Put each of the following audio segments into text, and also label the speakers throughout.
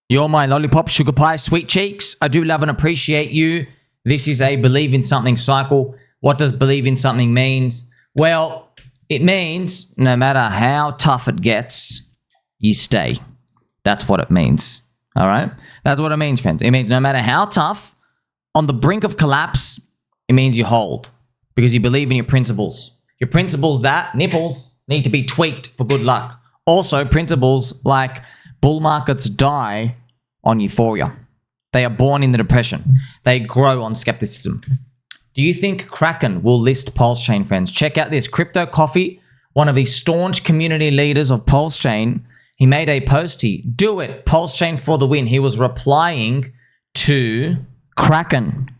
Speaker 1: You're my lollipop, sugar pie, sweet cheeks. I do love and appreciate you. This is a believe in something cycle. What does believe in something means? Well, it means no matter how tough it gets, you stay. That's what it means. All right? That's what it means, friends. It means no matter how tough, on the brink of collapse, it means you hold because you believe in your principles. Your principles that nipples need to be tweaked for good luck. Also, principles like bull markets die on euphoria. They are born in the depression. They grow on skepticism. Do you think Kraken will list PulseChain, friends? Check out this. Crypto Coffee, one of the staunch community leaders of PulseChain, he made a postie. Do it. PulseChain for the win. He was replying to Kraken.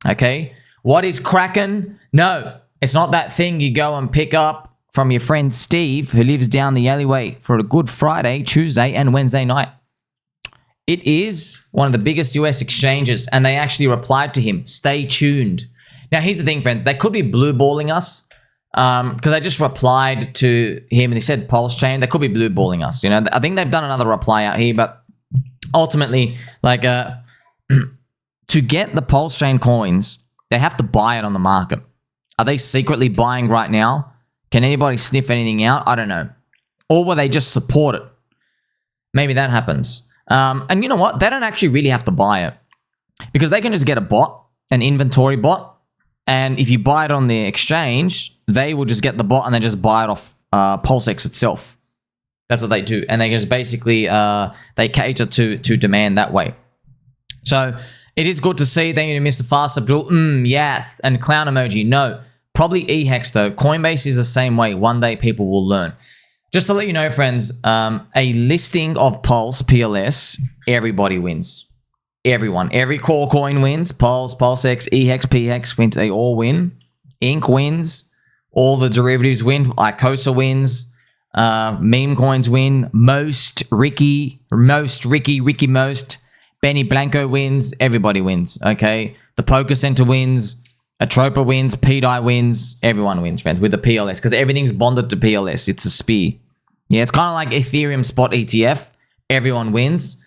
Speaker 1: Okay? What is Kraken? No, it's not that thing you go and pick up from your friend Steve, who lives down the alleyway for a Good Friday, Tuesday, and Wednesday night. It is one of the biggest US exchanges, and they actually replied to him, stay tuned. Now, here's the thing, friends. They could be blue balling us because I just replied to him and he said PulseChain. They could be blue balling us. You know, I think they've done another reply out here, but ultimately, like to get the PulseChain coins, they have to buy it on the market. Are they secretly buying right now? Can anybody sniff anything out? I don't know. Or will they just support it? Maybe that happens. And you know what? They don't actually really have to buy it because they can just get a bot, an inventory bot. And if you buy it on the exchange, they will just get the bot and then just buy it off PulseX itself. That's what they do. And they just basically, they cater to demand that way. So it is good to see. Thank you to Mr. Fast Abdul. Yes. And clown emoji. No. Probably eHex though. Coinbase is the same way. One day people will learn. Just to let you know, friends, a listing of Pulse, PLS, everybody wins. Everyone. Every core coin wins. Pulse, PulseX, eHex, PHex wins. They all win. Inc wins. All the derivatives win. Icosa wins. Meme coins win. Ricky Most. Benny Blanco wins. Everybody wins. Okay. The Poker Center wins. Atropa wins. PDI wins. Everyone wins, friends, with the PLS because everything's bonded to PLS. It's a spear. Yeah, it's kind of like Ethereum spot ETF. Everyone wins,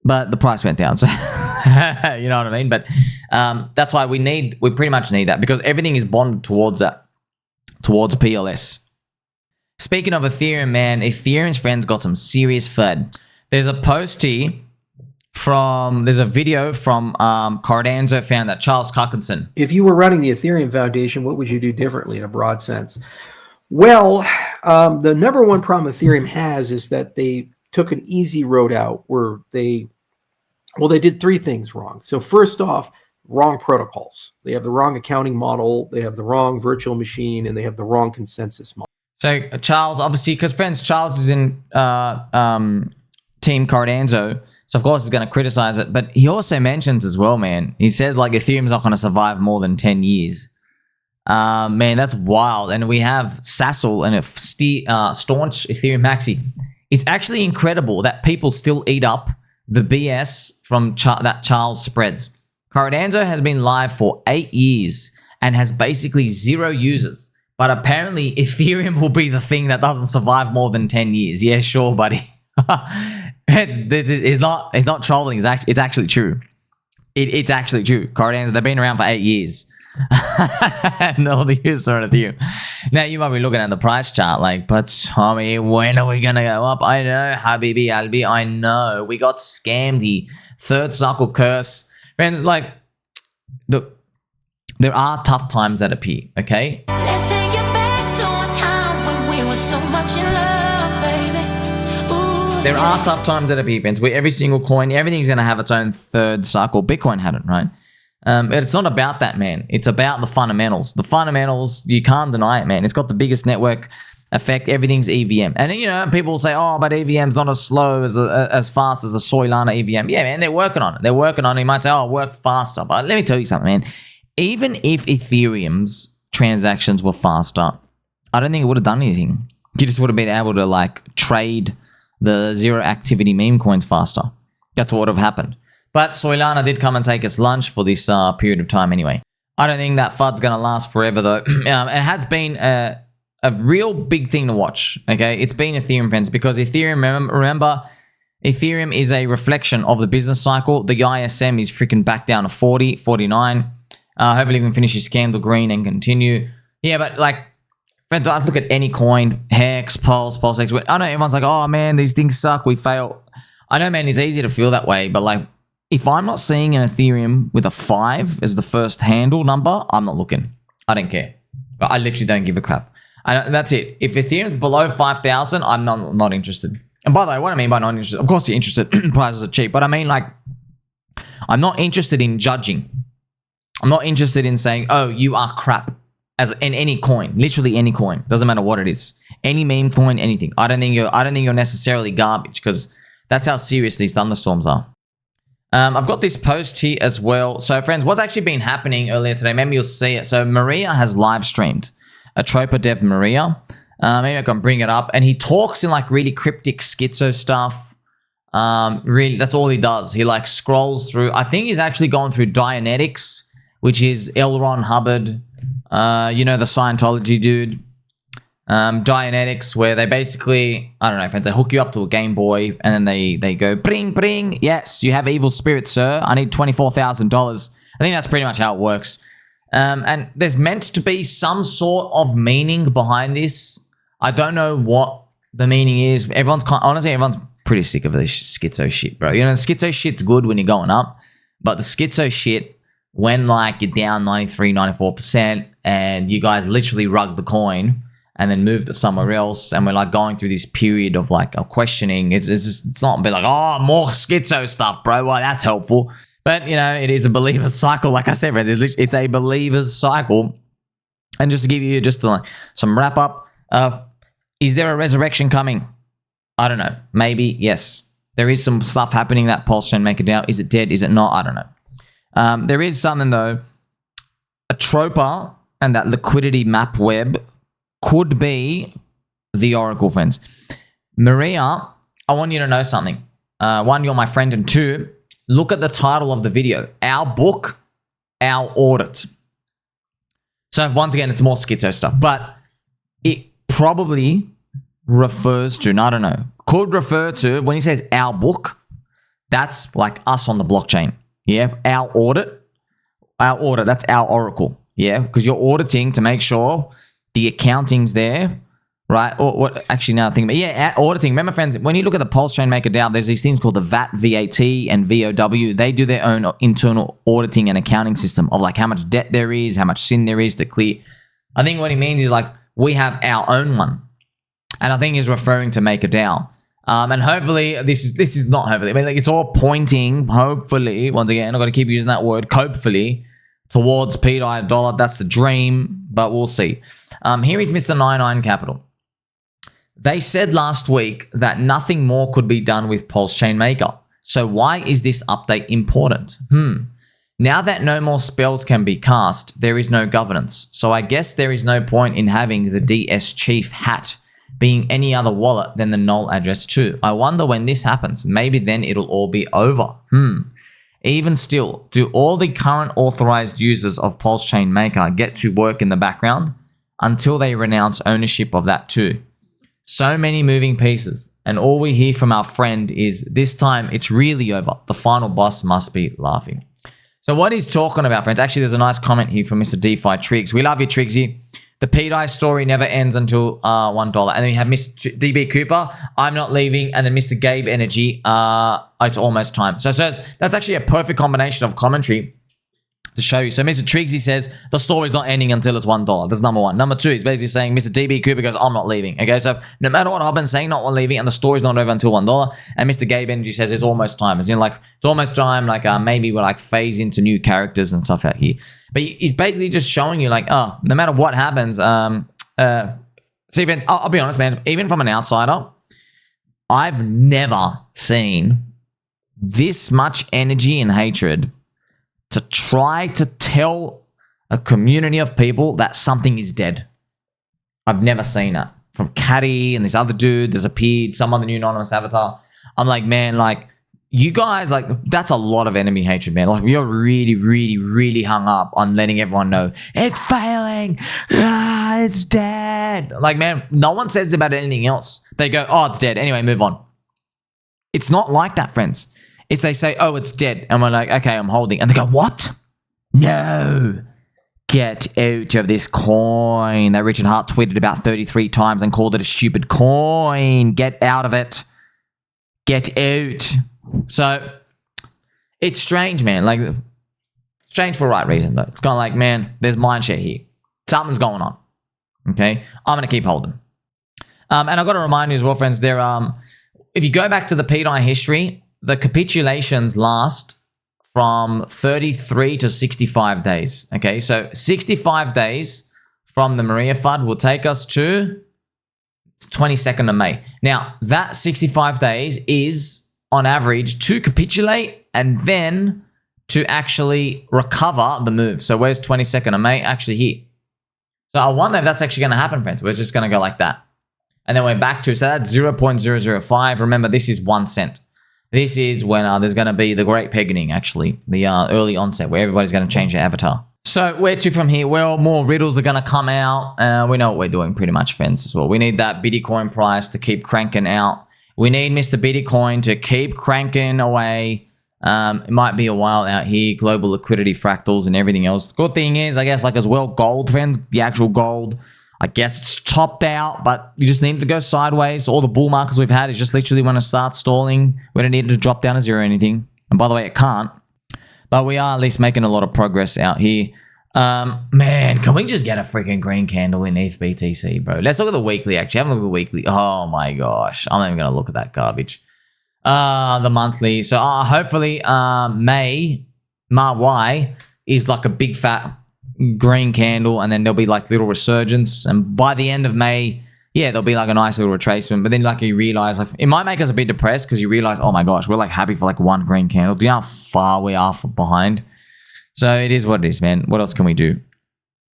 Speaker 1: but the price went down. So you know what I mean? But that's why we pretty much need that because everything is bonded towards that, towards PLS. Speaking of Ethereum, man, Ethereum's friends got some serious FUD. There's a postie there's a video from Cardano founder Charles Hoskinson.
Speaker 2: If you were running the Ethereum Foundation, what would you do differently in a broad sense? Well, the number one problem Ethereum has is that they took an easy road out where they did three things wrong. So first off, wrong protocols. They have the wrong accounting model, they have the wrong virtual machine, and they have the wrong consensus model. So
Speaker 1: Charles, obviously, because friends, Charles is in Team Cardano, so of course he's going to criticize it. But he also mentions as well, man, he says like Ethereum's not going to survive more than 10 years. Man, that's wild. And we have Sassel and a staunch Ethereum maxi. It's actually incredible that people still eat up the BS from that Charles spreads. Cardano has been live for 8 years and has basically 0 users. But apparently Ethereum will be the thing that doesn't survive more than 10 years. Yeah, sure, buddy. It's not trolling. It's actually true. It's actually true. Cardano, they've been around for 8 years. And all the users are at you. Now you might be looking at the price chart like, but Tommy, when are we gonna go up? I know, Habibi Albi, I know. We got scammed. The third cycle curse. Friends, like, look, there are tough times that appear, okay?
Speaker 3: Let's take it back to a time when we were so much in love, baby. Ooh,
Speaker 1: there are tough times that appear, friends, where every single coin, everything's gonna have its own third cycle. Bitcoin had it, right? It's not about that, man. It's about the fundamentals. The fundamentals, you can't deny it, man. It's got the biggest network effect. Everything's EVM. And, you know, people say, oh, but EVM's not as slow as fast as a Solana EVM. Yeah, man, they're working on it. They're working on it. You might say, oh, work faster. But let me tell you something, man. Even if Ethereum's transactions were faster, I don't think it would have done anything. You just would have been able to, like, trade the zero activity meme coins faster. That's what would have happened. But Solana did come and take its lunch for this period of time anyway. I don't think that FUD's going to last forever, though. It has been a real big thing to watch, okay? It's been Ethereum, friends, because Ethereum, remember, Ethereum is a reflection of the business cycle. The ISM is freaking back down to 40, 49. Hopefully we can finish this candle green and continue. Yeah, but like, friends, I look at any coin, Hex, Pulse, PulseX. I know everyone's like, oh man, these things suck, we fail. I know, man, it's easy to feel that way, but like, if I'm not seeing an Ethereum with a 5 as the first handle number, I'm not looking. I don't care. I literally don't give a crap. That's it. If Ethereum's below 5,000, I'm not interested. And by the way, what I mean by not interested, of course you're interested, prices are cheap, but I mean like, I'm not interested in judging. I'm not interested in saying, oh, you are crap as in any coin, literally any coin. Doesn't matter what it is. Any meme coin, anything. I don't think you're necessarily garbage because that's how serious these thunderstorms are. I've got this post here as well. So friends, what's actually been happening earlier today, maybe you'll see it. So Maria has live streamed, Atropa Dev Maria. Maybe I can bring it up. And he talks in like really cryptic schizo stuff. Really, that's all he does. He like scrolls through. I think he's actually gone through Dianetics, which is L. Ron Hubbard. You know, the Scientology dude. Dianetics, where they basically, I don't know, friends, they hook you up to a Game Boy and then they go, bring, bring. Yes, you have evil spirits, sir. I need $24,000. I think that's pretty much how it works. And there's meant to be some sort of meaning behind this. I don't know what the meaning is. Honestly, everyone's pretty sick of this schizo shit, bro. You know, schizo shit's good when you're going up, but the schizo shit, when like you're down 93, 94% and you guys literally rug the coin and then moved it somewhere else, and we're like going through this period of like a questioning. It's not a bit like, oh, more schizo stuff, bro. Well, that's helpful. But, you know, it is a believer's cycle. Like I said, friends, it's a believer's cycle. And just to give you some wrap up, is there a resurrection coming? I don't know. Maybe, yes. There is some stuff happening that PulseChain make it down. Is it dead? Is it not? I don't know. There is something, though. Atropa and that liquidity map web could be the Oracle, friends. Maria, I want you to know something. One, you're my friend, and two, look at the title of the video. Our book, our audit. So once again, it's more schizo stuff, but it probably refers to, I don't know, could refer to, when he says our book, that's like us on the blockchain. Yeah, our audit, that's our Oracle. Yeah, because you're auditing to make sure the accounting's there, right? Or what? Actually, now think about it. Yeah, auditing. Remember, friends, when you look at the PulseChain MakerDAO, there's these things called the VAT, and VOW. They do their own internal auditing and accounting system of like how much debt there is, how much sin there is to clear. I think what he means is like we have our own one, and I think he's referring to MakerDAO. And hopefully, this is not hopefully. I mean, like it's all pointing. Hopefully, once again, I've got to keep using that word. Hopefully, towards PDI dollar. That's the dream, but we'll see. Here is Mr. 99 Capital. They said last week that nothing more could be done with PulseChain Maker. So why is this update important? Now that no more spells can be cast, there is no governance. So I guess there is no point in having the DS Chief hat being any other wallet than the null address too. I wonder when this happens. Maybe then it'll all be over. Even still, do all the current authorized users of PulseChain Maker get to work in the background until they renounce ownership of that too? So many moving pieces, and all we hear from our friend is this time it's really over. The final boss must be laughing. So what he's talking about, friends, actually there's a nice comment here from Mr. DeFi Triggs. We love you, Triggsy. The PDI story never ends until $1. And then we have Mr. DB Cooper, I'm not leaving, and then Mr. Gabe Energy, it's almost time. So that's actually a perfect combination of commentary to show you. So Mr. Triggsy says the story's not ending until it's $1. That's number one. Number two, he's basically saying Mr. DB Cooper goes, I'm not leaving. Okay, so no matter what I've been saying, not leaving, and the story's not over until $1. And Mr. Gabe Energy says it's almost time. It's like it's almost time. Like maybe we'll like phase into new characters and stuff out here. But he's basically just showing you like, oh, no matter what happens, see, Vince, I'll be honest, man. Even from an outsider, I've never seen this much energy and hatred to try to tell a community of people that something is dead. I've never seen that. From Caddy and this other dude that's appeared, some other new anonymous avatar. I'm like, man, like, you guys, like, that's a lot of enemy hatred, man. Like, you're really, really, really hung up on letting everyone know it's failing. It's dead. Like, man, no one says about anything else. They go, oh, it's dead. Anyway, move on. It's not like that, friends. It's they say, oh, it's dead. And we're like, okay, I'm holding. And they go, what? No. Get out of this coin that Richard Hart tweeted about 33 times and called it a stupid coin. Get out of it. Get out. So it's strange, man. Like, strange for the right reason, though. It's kind of like, man, there's mindshare here. Something's going on. Okay? I'm going to keep holding. And I've got to remind you as well, friends, if you go back to the PDI history, the capitulations last from 33 to 65 days. Okay, so 65 days from the Maria FUD will take us to 22nd of May. Now, that 65 days is on average to capitulate and then to actually recover the move. So where's 22nd of May? Actually here. So I wonder if that's actually going to happen, friends. We're just going to go like that. And then we're back to, so that's 0.005. Remember, this is 1 cent. This is when there's going to be the great pegging, actually, the early onset where everybody's going to change their avatar. So where to from here? Well, more riddles are going to come out. We know what we're doing pretty much, friends, as well. We need that Bitcoin price to keep cranking out. We need Mr. Bitcoin to keep cranking away. It might be a while out here, global liquidity fractals and everything else. The good thing is, I guess, like as well, gold, friends, the actual gold, I guess it's topped out, but you just need to go sideways. All the bull markets we've had is just literally when it starts stalling. We don't need it to drop down to zero or anything. And by the way, it can't. But we are at least making a lot of progress out here. Man, can we just get a freaking green candle in ETH BTC, bro? Let's look at the weekly, actually. Have a look at the weekly. Oh, my gosh. I'm not even going to look at that garbage. The monthly. So hopefully May, Y, is like a big fat green candle, and then there'll be like little resurgence, and by the end of May, yeah, there'll be like a nice little retracement. But then like you realize, like, it might make us a bit depressed because you realize, oh my gosh, we're like happy for like one green candle. Do you know how far we are behind? So it is what it is, man. What else can we do?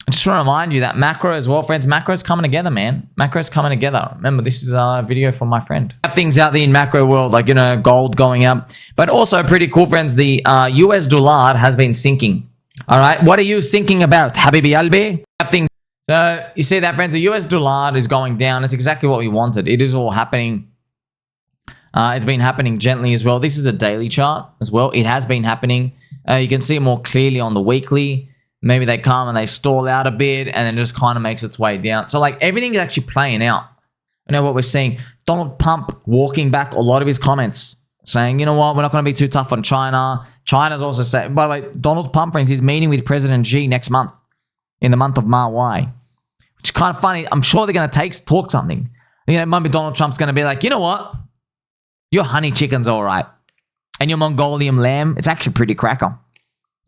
Speaker 1: I just want to remind you that macro as well, friends. Macro's coming together, man. Macro's coming together. Remember, this is a video from my friend. Have things out there in macro world, like, you know, gold going up, but also pretty cool, friends. The US dollar has been sinking. All right, what are you thinking about, Habibi Albi? Things. So you see that, friends, the US dollar is going down. It's exactly what we wanted. It is all happening. It's been happening gently as well. This is a daily chart as well. It has been happening. You can see it more clearly on the weekly. Maybe they come and they stall out a bit and then just kind of makes its way down. So like everything is actually playing out. You know what we're seeing? Donald Trump walking back a lot of his comments, saying, you know what, we're not going to be too tough on China. China's also saying, by the way, Donald Trump, friends, he's meeting with President Xi next month, in the month of March, which is kind of funny. I'm sure they're going to talk something. You know, maybe Donald Trump's going to be like, you know what, your honey chicken's all right, and your Mongolian lamb, it's actually pretty cracker,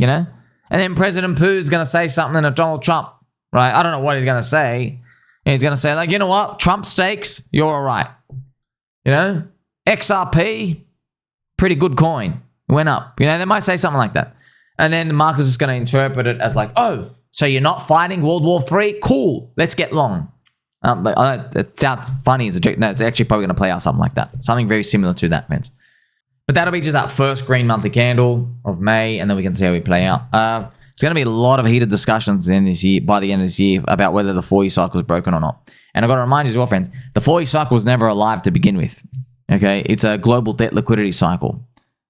Speaker 1: you know? And then President Pooh's going to say something to Donald Trump, right? I don't know what he's going to say. He's going to say, like, you know what, Trump steaks, you're all right. You know, XRP, pretty good coin. It went up. You know, they might say something like that. And then the market's just going to interpret it as like, oh, so you're not fighting World War III? Cool. Let's get long. But it sounds funny as a joke. No, it's actually probably going to play out something like that. Something very similar to that, friends. But that'll be just that first green monthly candle of May, and then we can see how we play out. It's going to be a lot of heated discussions by the end of this year about whether the 4-year cycle is broken or not. And I've got to remind you as well, friends, the 4-year cycle was never alive to begin with. Okay, it's a global debt liquidity cycle.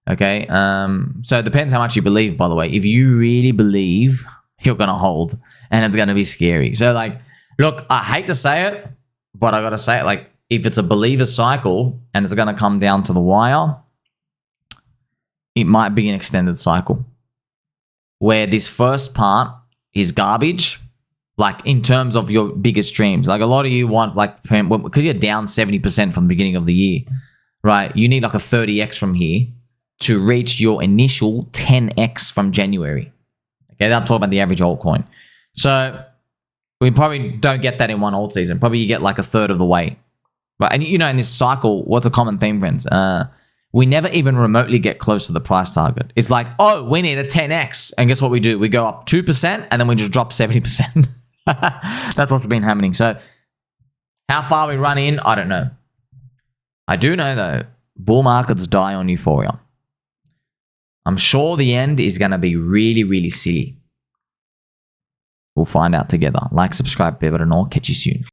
Speaker 1: Okay, so it depends how much you believe, by the way. If you really believe, you're going to hold, and it's going to be scary. So, like, look, I hate to say it, but I got to say it, like, if it's a believer cycle and it's going to come down to the wire, it might be an extended cycle where this first part is garbage, like in terms of your biggest dreams. Like a lot of you want, like, because you're down 70% from the beginning of the year, right? You need like a 30x from here to reach your initial 10x from January. Okay, I'm talking about the average altcoin. So we probably don't get that in one alt season. Probably you get like a third of the way, right? And you know, in this cycle, what's a common theme, friends? We never even remotely get close to the price target. It's like, oh, we need a 10x. And guess what we do? We go up 2% and then we just drop 70%. That's what's been happening. So how far we run in, I don't know. I do know, though, bull markets die on euphoria. I'm sure the end is going to be really, really silly. We'll find out together. Like, subscribe, better and all. Catch you soon.